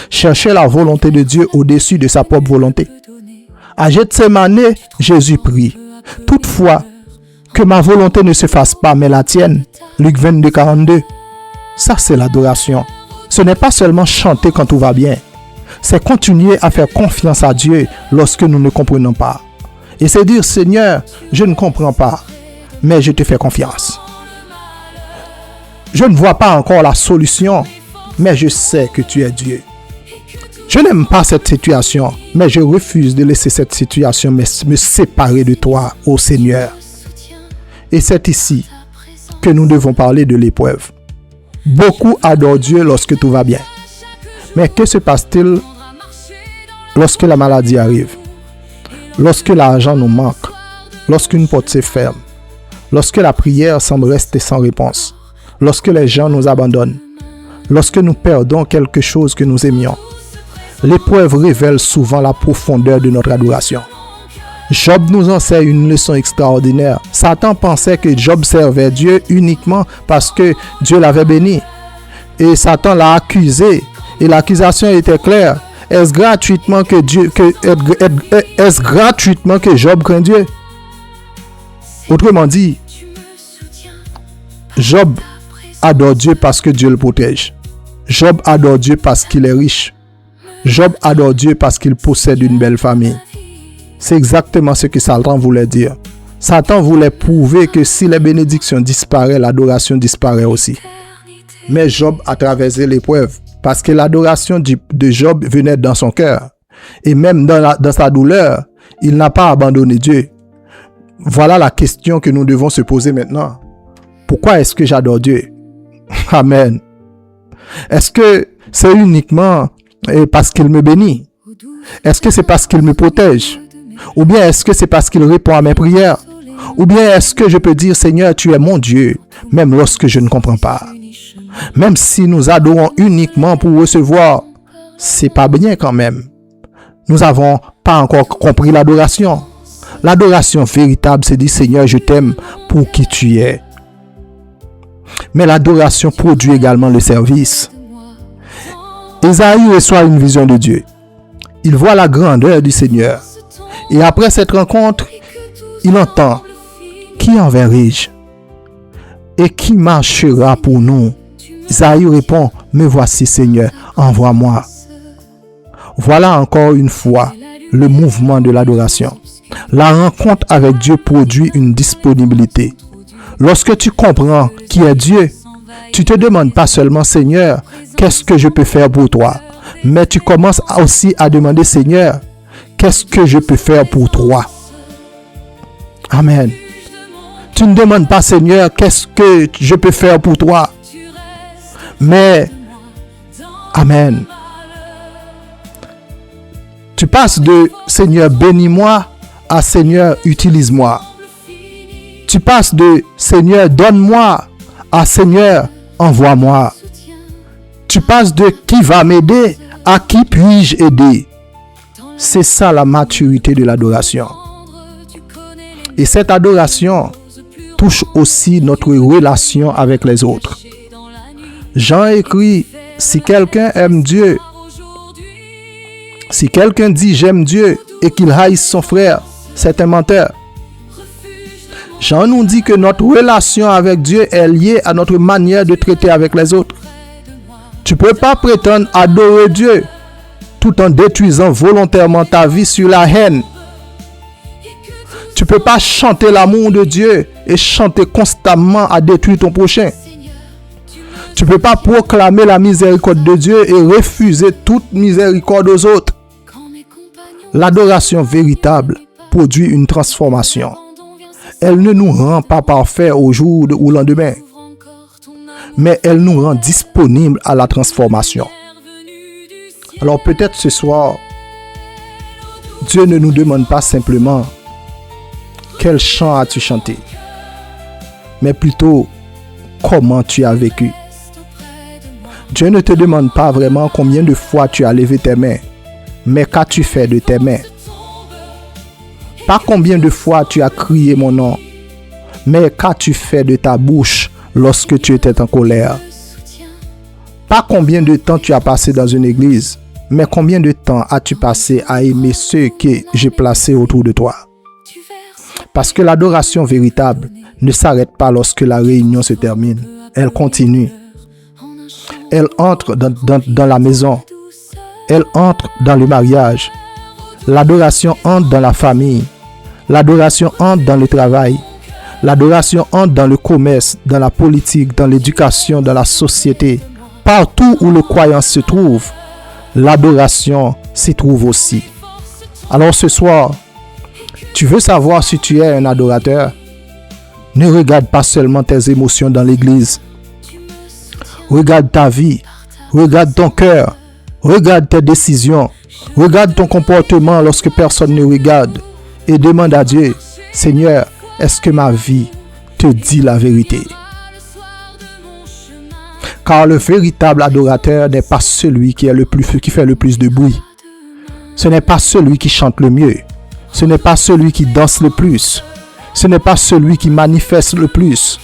Chercher la volonté de Dieu au-dessus de sa propre volonté. À Gethsémane, Jésus prie. Toutefois, que ma volonté ne se fasse pas, mais la tienne. Luc 22, 42. Ça, c'est l'adoration. Ce n'est pas seulement chanter quand tout va bien. C'est continuer à faire confiance à Dieu lorsque nous ne comprenons pas. Et c'est dire, Seigneur, je ne comprends pas, mais je te fais confiance. Je ne vois pas encore la solution, mais je sais que tu es Dieu. Je n'aime pas cette situation, mais je refuse de laisser cette situation me séparer de toi, ô Seigneur. Et c'est ici que nous devons parler de l'épreuve. Beaucoup adorent Dieu lorsque tout va bien. Mais que se passe-t-il lorsque la maladie arrive? Lorsque l'argent nous manque? Lorsqu'une porte se ferme? Lorsque la prière semble rester sans réponse? Lorsque les gens nous abandonnent? Lorsque nous perdons quelque chose que nous aimions? L'épreuve révèle souvent la profondeur de notre adoration. Job nous enseigne une leçon extraordinaire. Satan pensait que Job servait Dieu uniquement parce que Dieu l'avait béni. Et Satan l'a accusé. Et l'accusation était claire. Est-ce gratuitement que Job craint Dieu? Autrement dit, Job adore Dieu parce que Dieu le protège. Job adore Dieu parce qu'il est riche. Job adore Dieu parce qu'il possède une belle famille. C'est exactement ce que Satan voulait dire. Satan voulait prouver que si les bénédictions disparaissent, l'adoration disparaît aussi. Mais Job a traversé l'épreuve parce que l'adoration de Job venait dans son cœur. Et même dans sa douleur, il n'a pas abandonné Dieu. Voilà la question que nous devons se poser maintenant. Pourquoi est-ce que j'adore Dieu? Amen. Est-ce que c'est uniquement parce qu'il me bénit? Est-ce que c'est parce qu'il me protège? Ou bien est-ce que c'est parce qu'il répond à mes prières? Ou bien est-ce que je peux dire, Seigneur, tu es mon Dieu, même lorsque je ne comprends pas? Même si nous adorons uniquement pour recevoir, c'est pas bien quand même. Nous n'avons pas encore compris l'adoration. L'adoration véritable, c'est dire, Seigneur, je t'aime pour qui tu es. Mais l'adoration produit également le service. Ésaïe reçoit une vision de Dieu. Il voit la grandeur du Seigneur. Et après cette rencontre, il entend, qui enverrai-je? Et qui marchera pour nous? Isaïe répond, me voici Seigneur, envoie-moi. Voilà encore une fois le mouvement de l'adoration. La rencontre avec Dieu produit une disponibilité. Lorsque tu comprends qui est Dieu, tu te demandes pas seulement, Seigneur, qu'est-ce que je peux faire pour toi? Mais tu commences aussi à demander, Seigneur, qu'est-ce que je peux faire pour toi? Amen. Tu ne demandes pas, Seigneur, qu'est-ce que je peux faire pour toi? Mais, Amen. Tu passes de Seigneur, bénis-moi à Seigneur, utilise-moi. Tu passes de Seigneur, donne-moi à Seigneur, envoie-moi. Tu passes de qui va m'aider à qui puis-je aider. C'est ça la maturité de l'adoration. Et cette adoration touche aussi notre relation avec les autres. Jean écrit, si quelqu'un aime Dieu, si quelqu'un dit j'aime Dieu et qu'il haïsse son frère, c'est un menteur. Jean nous dit que notre relation avec Dieu est liée à notre manière de traiter avec les autres. Tu ne peux pas prétendre adorer Dieu tout en détruisant volontairement ta vie sur la haine. Tu ne peux pas chanter l'amour de Dieu et chanter constamment à détruire ton prochain. Tu ne peux pas proclamer la miséricorde de Dieu et refuser toute miséricorde aux autres. L'adoration véritable produit une transformation. Elle ne nous rend pas parfaits au jour ou au lendemain, mais elle nous rend disponibles à la transformation. Alors peut-être ce soir, Dieu ne nous demande pas simplement quel chant as-tu chanté, mais plutôt comment tu as vécu. Dieu ne te demande pas vraiment combien de fois tu as levé tes mains, mais qu'as-tu fait de tes mains? Pas combien de fois tu as crié mon nom, mais qu'as-tu fait de ta bouche lorsque tu étais en colère? Pas combien de temps tu as passé dans une église, mais combien de temps as-tu passé à aimer ceux que j'ai placés autour de toi? Parce que l'adoration véritable ne s'arrête pas lorsque la réunion se termine. Elle continue. Elle entre dans la maison. Elle entre dans le mariage. L'adoration entre dans la famille. L'adoration entre dans le travail. L'adoration entre dans le commerce, dans la politique, dans l'éducation, dans la société. Partout où le croyant se trouve, l'adoration s'y trouve aussi. Alors ce soir, tu veux savoir si tu es un adorateur? Ne regarde pas seulement tes émotions dans l'église. Regarde ta vie. Regarde ton cœur. Regarde tes décisions. Regarde ton comportement lorsque personne ne regarde. Et demande à Dieu, Seigneur, est-ce que ma vie te dit la vérité? Car le véritable adorateur n'est pas celui qui fait le plus de bruit. Ce n'est pas celui qui chante le mieux. Ce n'est pas celui qui danse le plus. Ce n'est pas celui qui manifeste le plus.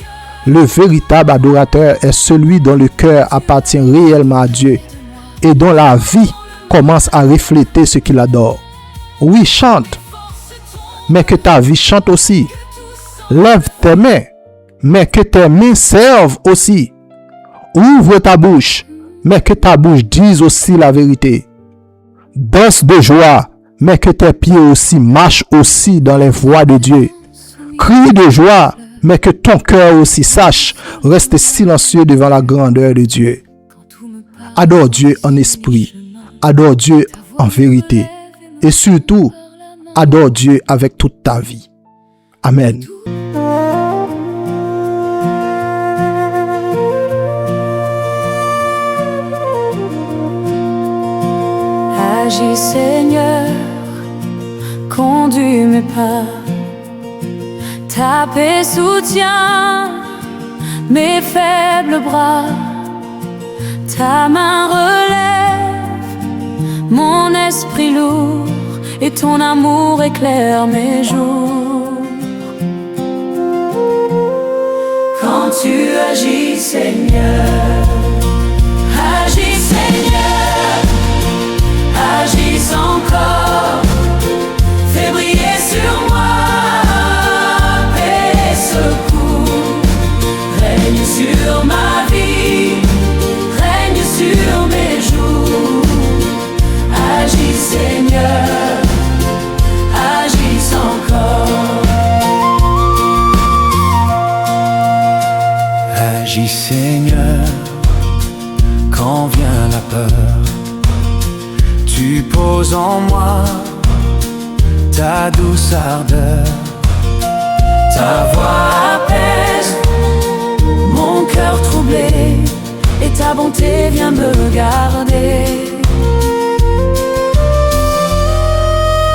Le véritable adorateur est celui dont le cœur appartient réellement à Dieu et dont la vie commence à refléter ce qu'il adore. Oui, chante, mais que ta vie chante aussi. Lève tes mains, mais que tes mains servent aussi. Ouvre ta bouche, mais que ta bouche dise aussi la vérité. Danse de joie, mais que tes pieds aussi marchent aussi dans les voies de Dieu. Crie de joie, mais que ton cœur aussi sache rester silencieux devant la grandeur de Dieu. Adore Dieu en esprit, adore Dieu en vérité et surtout, adore Dieu avec toute ta vie. Amen. Agis Seigneur, conduis mes pas, ta paix soutient mes faibles bras, ta main relève mon esprit lourd et ton amour éclaire mes jours. Quand tu agis Seigneur, agis Seigneur, agis encore, fais briller sur moi, paix et secours, règne sur ma vie, règne sur mes jours, agis Seigneur, agis encore. Agis Seigneur, quand vient la peur, tu poses en moi ta douce ardeur. Ta voix apaise mon cœur troublé et ta bonté vient me garder.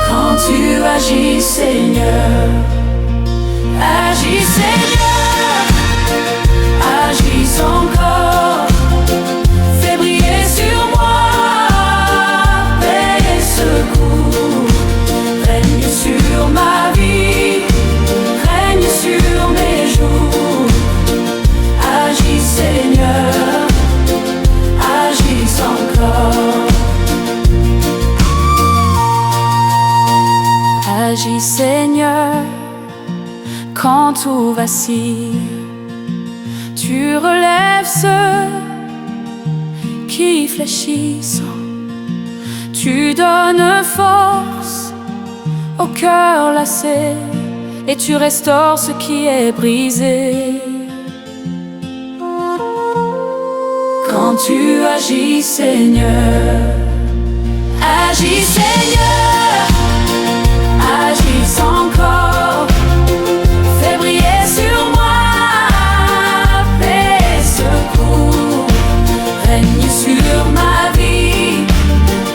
Quand tu agis Seigneur, agis Seigneur, agis encore, fais briller sur moi, paix et secours, règne sur ma vie, règne sur mes jours, agis Seigneur, agis encore. Agis Seigneur, quand tout vacille, tu relèves ceux qui fléchissent, tu donnes force au cœur lassé et tu restaures ce qui est brisé. Quand tu agis Seigneur, agis Seigneur, agis encore, fais briller sur moi, paix et secours, règne sur ma vie,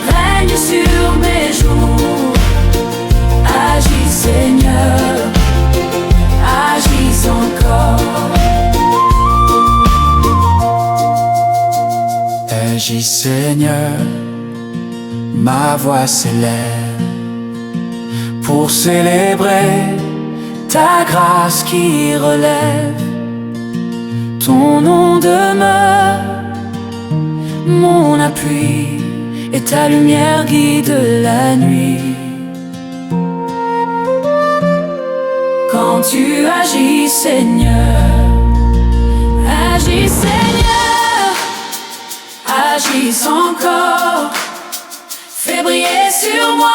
règne sur mes jours, agis Seigneur, agis encore. Agis Seigneur, ma voix s'élève pour célébrer ta grâce qui relève. Ton nom demeure mon appui et ta lumière guide la nuit. Quand tu agis Seigneur, agis Seigneur, agis encore, fais briller sur moi,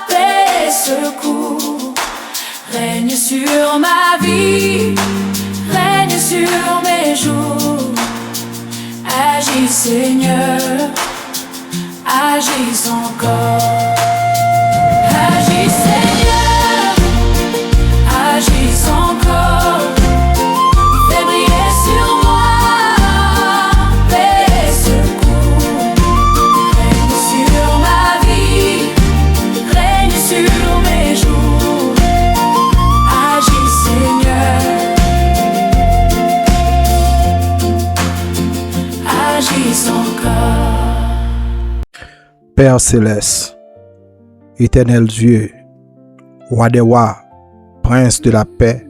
paix et secours, règne sur ma vie, règne sur mes jours, agis Seigneur, agis encore, agis Seigneur, agis encore, fais briller sur moi, paix et secours, règne sur ma vie, règne sur mes jours, agis Seigneur, agis encore. Père céleste, éternel Dieu, roi des rois, prince de la paix,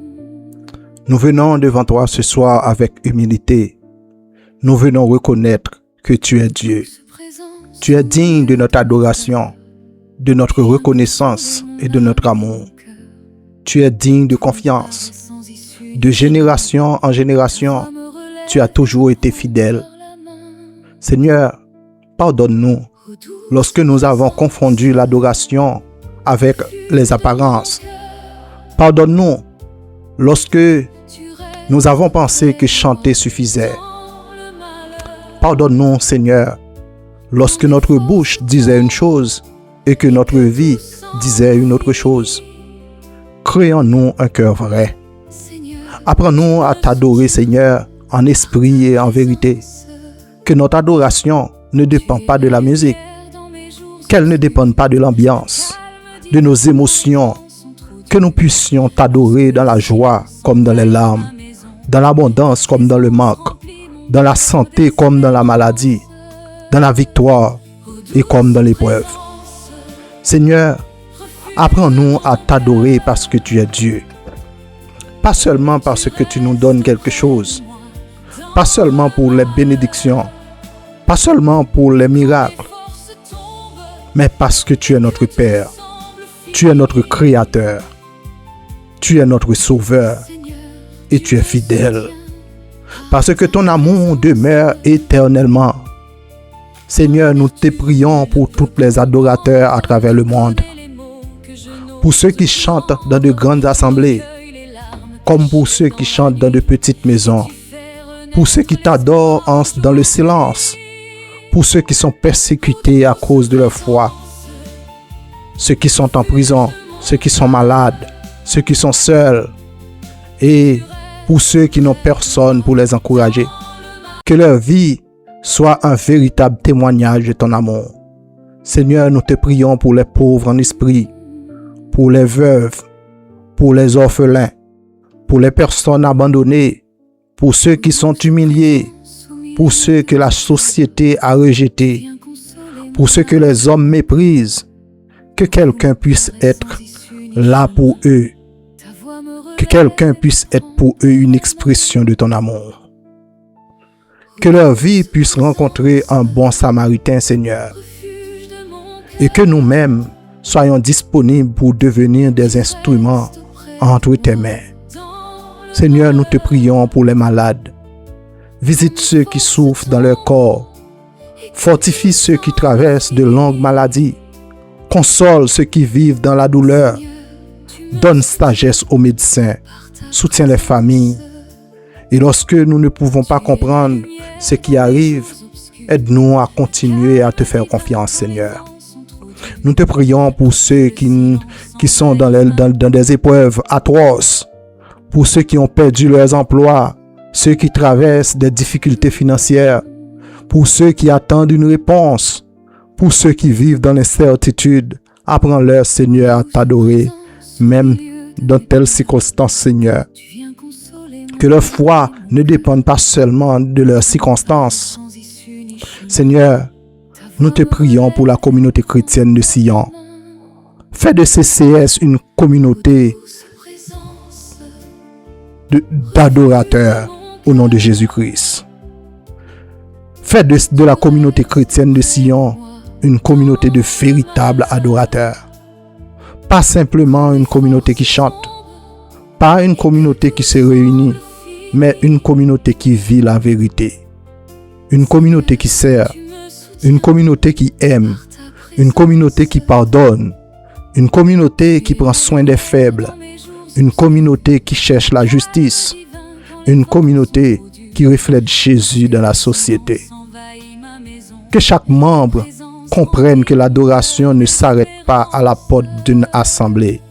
nous venons devant toi ce soir avec humilité. Nous venons reconnaître que tu es Dieu. Tu es digne de notre adoration, de notre reconnaissance et de notre amour. Tu es digne de confiance. De génération en génération, tu as toujours été fidèle. Seigneur, pardonne-nous lorsque nous avons confondu l'adoration avec les apparences. Pardonne-nous lorsque nous avons pensé que chanter suffisait. Pardonne-nous, Seigneur, lorsque notre bouche disait une chose et que notre vie disait une autre chose. Crée en nous un cœur vrai. Apprends-nous à t'adorer, Seigneur, en esprit et en vérité. Que notre adoration ne dépend pas de la musique, qu'elle ne dépende pas de l'ambiance, de nos émotions, que nous puissions t'adorer dans la joie comme dans les larmes, dans l'abondance comme dans le manque, dans la santé comme dans la maladie, dans la victoire et comme dans l'épreuve. Seigneur, apprends-nous à t'adorer parce que tu es Dieu. Pas seulement parce que tu nous donnes quelque chose, pas seulement pour les bénédictions, pas seulement pour les miracles, mais parce que tu es notre Père, tu es notre Créateur, tu es notre Sauveur et tu es fidèle. Parce que ton amour demeure éternellement. Seigneur, nous te prions pour tous les adorateurs à travers le monde, pour ceux qui chantent dans de grandes assemblées, comme pour ceux qui chantent dans de petites maisons, pour ceux qui t'adorent dans le silence, pour ceux qui sont persécutés à cause de leur foi, ceux qui sont en prison, ceux qui sont malades, ceux qui sont seuls, et pour ceux qui n'ont personne pour les encourager. Que leur vie soit un véritable témoignage de ton amour. Seigneur, nous te prions pour les pauvres en esprit, pour les veuves, pour les orphelins, pour les personnes abandonnées, pour ceux qui sont humiliés, pour ceux que la société a rejetés, pour ceux que les hommes méprisent. Que quelqu'un puisse être là pour eux. Que quelqu'un puisse être pour eux une expression de ton amour. Que leur vie puisse rencontrer un bon samaritain, Seigneur. Et que nous-mêmes soyons disponibles pour devenir des instruments entre tes mains. Seigneur, nous te prions pour les malades. Visite ceux qui souffrent dans leur corps. Fortifie ceux qui traversent de longues maladies. Console ceux qui vivent dans la douleur. Donne sagesse aux médecins. Soutiens les familles. Et lorsque nous ne pouvons pas comprendre ce qui arrive, aide-nous à continuer à te faire confiance, Seigneur. Nous te prions pour ceux qui sont dans des épreuves atroces, pour ceux qui ont perdu leurs emplois, ceux qui traversent des difficultés financières, pour ceux qui attendent une réponse, pour ceux qui vivent dans l'incertitude. Apprends-leur, Seigneur, à t'adorer, même dans telles circonstances, Seigneur. Que leur foi ne dépende pas seulement de leurs circonstances. Seigneur, nous te prions pour la communauté chrétienne de Sion. Fais de CCS une communauté d'adorateurs au nom de Jésus-Christ. Fais de la communauté chrétienne de Sion une communauté de véritables adorateurs. Pas simplement une communauté qui chante, pas une communauté qui se réunit, mais une communauté qui vit la vérité. Une communauté qui sert, une communauté qui aime, une communauté qui pardonne, une communauté qui prend soin des faibles, une communauté qui cherche la justice, une communauté qui reflète Jésus dans la société. Que chaque membre comprenne que l'adoration ne s'arrête pas à la porte d'une assemblée.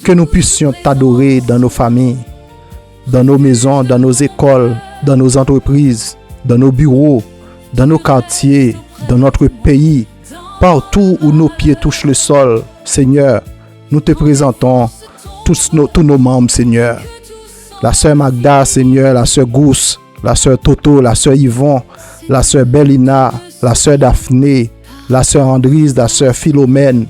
Que nous puissions t'adorer dans nos familles, dans nos maisons, dans nos écoles, dans nos entreprises, dans nos bureaux, dans nos quartiers, dans notre pays, partout où nos pieds touchent le sol. Seigneur, nous te présentons tous nos membres, Seigneur. La sœur Magda, Seigneur, la sœur Gousse, la sœur Toto, la sœur Yvon, la sœur Bellina, la sœur Daphné, la sœur Andrise, la sœur Philomène,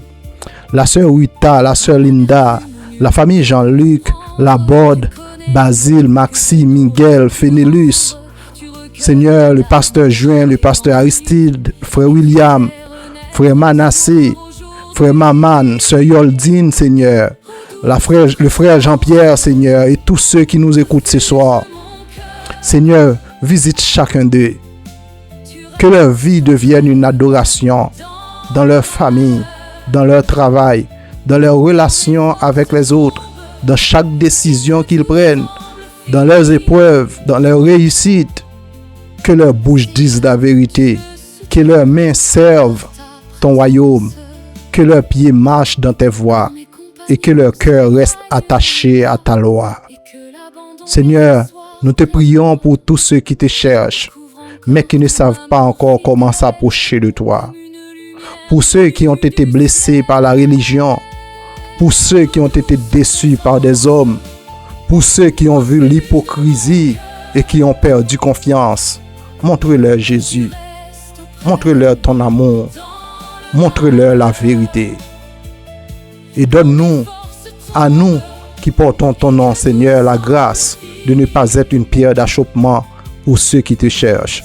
la sœur Rita, la sœur Linda, la famille Jean-Luc, la Borde, Basile, Maxime, Miguel, Fénélus, Seigneur, le pasteur Juin, le pasteur Aristide, frère William, frère Manassé, frère Maman, sœur Yoldine, Seigneur, le frère Jean-Pierre, Seigneur, et tous ceux qui nous écoutent ce soir. Seigneur, visite chacun d'eux. Que leur vie devienne une adoration dans leur famille, dans leur travail, dans leurs relations avec les autres. dans chaque décision qu'ils prennent, dans leurs épreuves, dans leurs réussites. Que leur bouche dise la vérité, que leurs mains servent ton royaume, que leurs pieds marchent dans tes voies et que leur cœur reste attaché à ta loi. Seigneur, nous te prions pour tous ceux qui te cherchent, mais qui ne savent pas encore comment s'approcher de toi. Pour ceux qui ont été blessés par la religion, pour ceux qui ont été déçus par des hommes, pour ceux qui ont vu l'hypocrisie et qui ont perdu confiance, montre-leur Jésus, montre-leur ton amour, montre-leur la vérité. Et donne-nous, à nous qui portons ton nom, Seigneur, la grâce de ne pas être une pierre d'achoppement pour ceux qui te cherchent.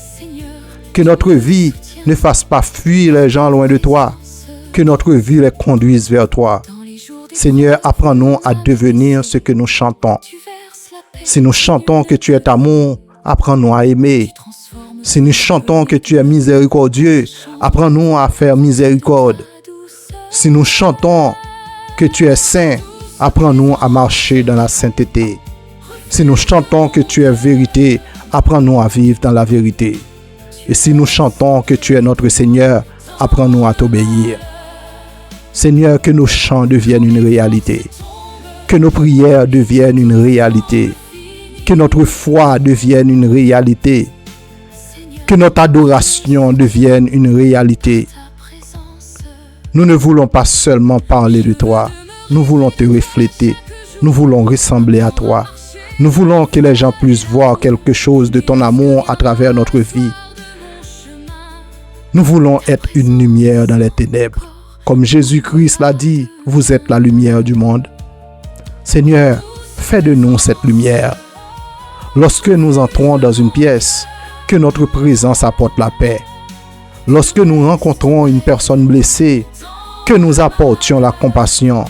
Que notre vie ne fasse pas fuir les gens loin de toi, que notre vie les conduise vers toi. Seigneur, apprends-nous à devenir ce que nous chantons. Si nous chantons que tu es amour, apprends-nous à aimer. Si nous chantons que tu es miséricordieux, apprends-nous à faire miséricorde. Si nous chantons que tu es saint, apprends-nous à marcher dans la sainteté. Si nous chantons que tu es vérité, apprends-nous à vivre dans la vérité. Et si nous chantons que tu es notre Seigneur, apprends-nous à t'obéir. Seigneur, que nos chants deviennent une réalité. Que nos prières deviennent une réalité. Que notre foi devienne une réalité. Que notre adoration devienne une réalité. Nous ne voulons pas seulement parler de toi. Nous voulons te refléter. Nous voulons ressembler à toi. Nous voulons que les gens puissent voir quelque chose de ton amour à travers notre vie. Nous voulons être une lumière dans les ténèbres. Comme Jésus-Christ l'a dit, vous êtes la lumière du monde. Seigneur, fais de nous cette lumière. Lorsque nous entrons dans une pièce, que notre présence apporte la paix. Lorsque nous rencontrons une personne blessée, que nous apportions la compassion.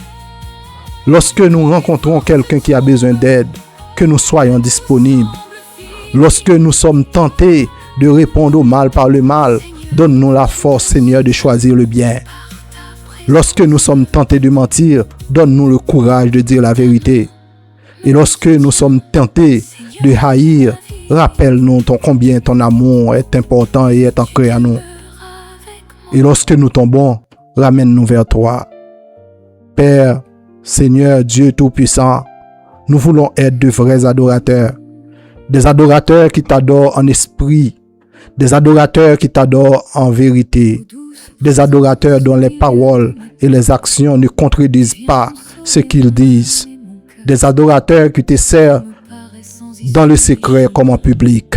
Lorsque nous rencontrons quelqu'un qui a besoin d'aide, que nous soyons disponibles. Lorsque nous sommes tentés de répondre au mal par le mal, donne-nous la force, Seigneur, de choisir le bien. Lorsque nous sommes tentés de mentir, donne-nous le courage de dire la vérité. Et lorsque nous sommes tentés de haïr, rappelle-nous combien ton amour est important et est ancré à nous. Et lorsque nous tombons, ramène-nous vers toi. Père, Seigneur, Dieu Tout-Puissant, nous voulons être de vrais adorateurs. Des adorateurs qui t'adorent en esprit. Des adorateurs qui t'adorent en vérité. Des adorateurs dont les paroles et les actions ne contredisent pas ce qu'ils disent. Des adorateurs qui te servent dans le secret comme en public.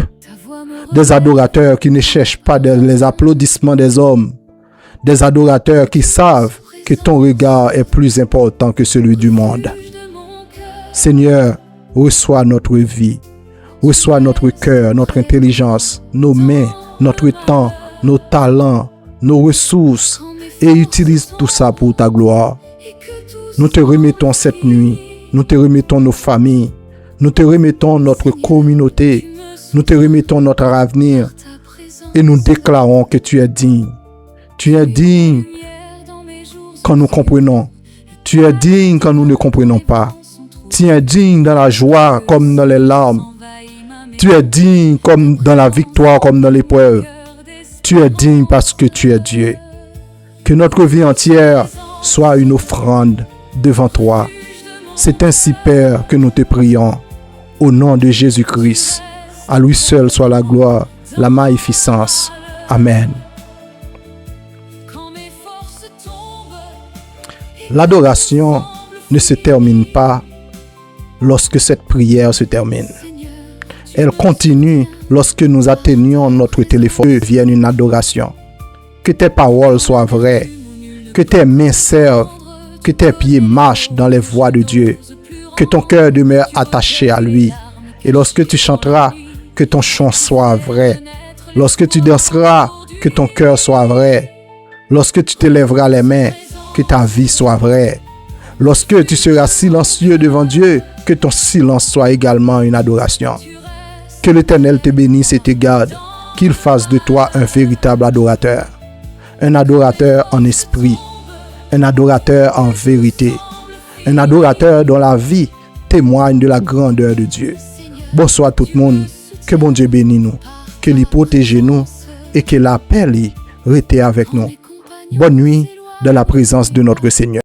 Des adorateurs qui ne cherchent pas les applaudissements des hommes. Des adorateurs qui savent que ton regard est plus important que celui du monde. Seigneur, reçois notre vie. Reçois notre cœur, notre intelligence, nos mains, notre temps, nos talents, nos ressources et utilise tout ça pour ta gloire. Nous te remettons cette nuit. Nous te remettons nos familles. Nous te remettons notre communauté. Nous te remettons notre avenir. Et nous déclarons que tu es digne. Tu es digne quand nous comprenons. Tu es digne quand nous ne comprenons pas. Tu es digne dans la joie comme dans les larmes. Tu es digne comme dans la victoire comme dans l'épreuve. Tu es digne parce que tu es Dieu. Que notre vie entière soit une offrande devant toi. C'est ainsi, Père, que nous te prions. Au nom de Jésus-Christ. À lui seul soit la gloire, la magnificence. Amen. L'adoration ne se termine pas lorsque cette prière se termine. Elle continue lorsque nous atteignons notre téléphone et devienne une adoration. Que tes paroles soient vraies, que tes mains servent, que tes pieds marchent dans les voies de Dieu, que ton cœur demeure attaché à lui. Et lorsque tu chanteras, que ton chant soit vrai. Lorsque tu danseras, que ton cœur soit vrai. Lorsque tu te lèveras les mains, que ta vie soit vraie. Lorsque tu seras silencieux devant Dieu, que ton silence soit également une adoration. Que l'Éternel te bénisse et te garde, qu'il fasse de toi un véritable adorateur. Un adorateur en esprit, un adorateur en vérité, un adorateur dont la vie témoignent de la grandeur de Dieu. Bonsoir tout le monde, que bon Dieu bénisse nous, que lui protège nous et que la paix lui reste avec nous. Bonne nuit dans la présence de notre Seigneur.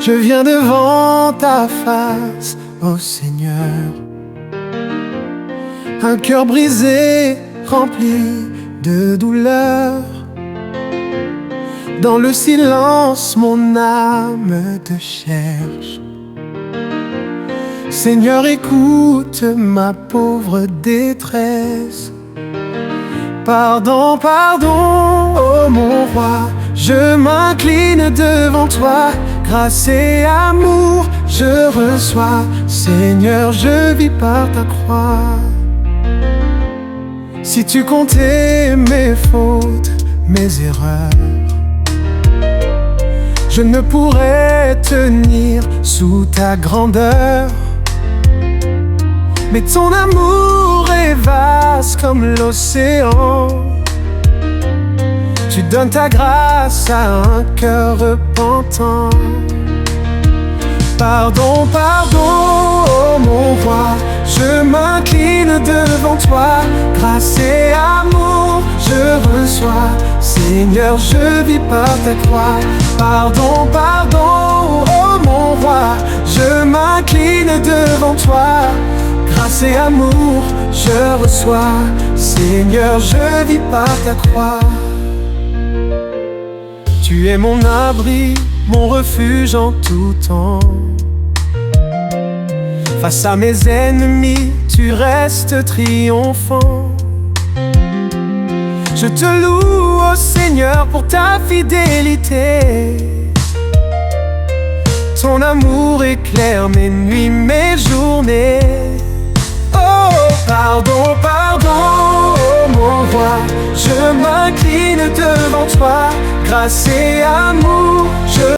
Je viens devant ta face, ô Seigneur. Un cœur brisé, rempli de douleur. Dans le silence, mon âme te cherche. Seigneur, écoute ma pauvre détresse. Pardon, pardon, ô mon roi, je m'incline devant toi. Grâce et amour, je reçois. Seigneur, je vis par ta croix. Si tu comptais mes fautes, mes erreurs, je ne pourrais tenir sous ta grandeur. Mais ton amour est vaste comme l'océan. Tu donnes ta grâce à un cœur repentant. Pardon, pardon, ô mon roi, je m'incline devant toi. Grâce et amour, je reçois. Seigneur, je vis par ta croix. Pardon, pardon, ô mon roi, je m'incline devant toi. Grâce et amour, je reçois. Seigneur, je vis par ta croix. Tu es mon abri, mon refuge en tout temps. Face à mes ennemis, tu restes triomphant. Je te loue, ô Seigneur, pour ta fidélité. Ton amour éclaire mes nuits, mes journées. Oh, pardon, pardon, oh mon roi, je m'incline devant toi. Grâce et amour,